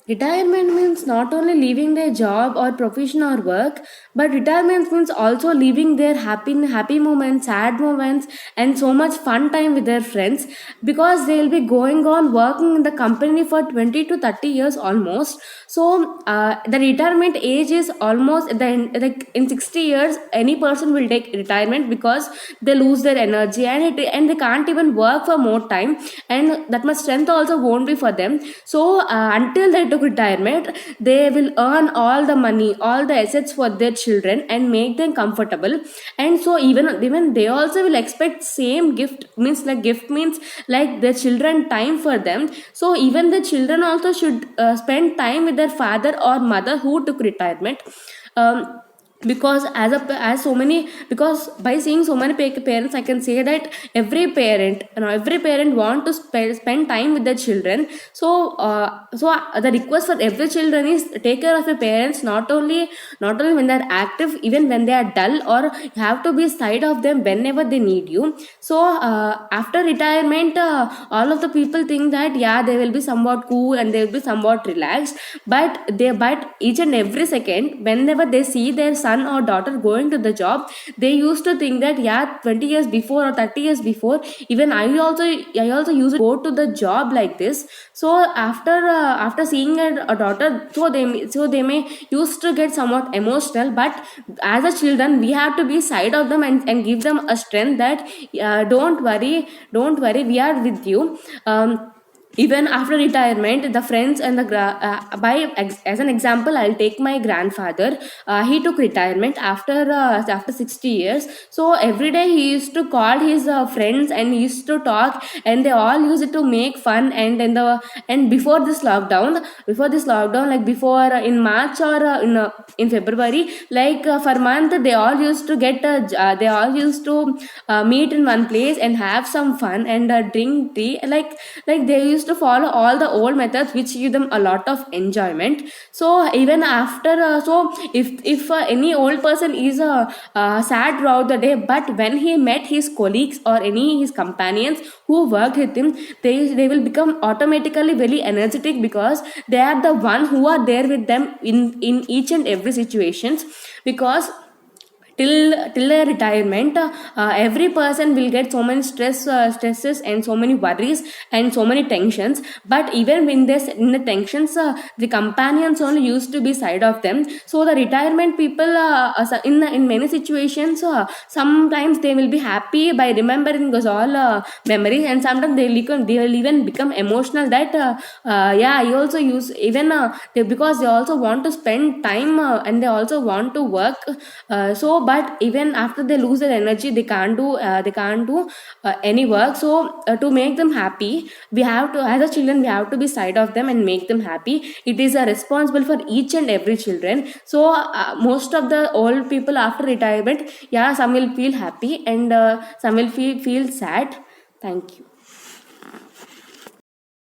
Retirement means not only leaving their job or profession or work, but retirement means also leaving their happy moments, sad moments, and so much fun time with their friends, because they will be going on working in the company for 20 to 30 years almost. So the retirement age is almost like in 60 years any person will take retirement, because they lose their energy, and they can't even work for more time, and that much strength also won't be for them. So until they took retirement, they will earn all the money, all the assets for their children and make them comfortable. And so even they also will expect same gift, means like gift means like their children time for them. So even the children also should spend time with their father or mother who took retirement. um, because as so many, because by seeing so many parents, I can say that every parent want to spend time with their children. So the request for every children is take care of your parents, not only when they're active, even when they are dull, or you have to be side of them whenever they need you. So after retirement, all of the people think that yeah, they will be somewhat cool and they will be somewhat relaxed, but each and every second whenever they see their son or daughter going to the job, they used to think that yeah, 20 years before or 30 years before, even I also used to go to the job like this. So after seeing a daughter, so they may used to get somewhat emotional. But as a children, we have to be side of them, and give them a strength that don't worry, we are with you. Even after retirement, the friends and as an example, I'll take my grandfather. He took retirement after 60 years. So every day he used to call his friends and he used to talk, and they all used to make fun. And before this lockdown, like before in March or in February, like for month, they all used to meet in one place and have some fun and drink tea, like they used to follow all the old methods which give them a lot of enjoyment. So even after if any old person is sad throughout the day, but when he met his colleagues or any his companions who worked with him, they will become automatically very energetic, because they are the one who are there with them in each and every situations. Because till their retirement, every person will get so many stresses and so many worries and so many tensions. But even in the tensions, the companions only used to be side of them. So the retirement people, in many situations, sometimes they will be happy by remembering those all memories, and sometimes they will even become emotional that yeah, I also use even because they also want to spend time, and they also want to work. But even after they lose their energy, they can't do any work. So to make them happy, we have to, as a children, we have to be side of them and make them happy. It is a responsible for each and every children. So most of the old people after retirement, yeah, some will feel happy and some will feel sad. Thank you.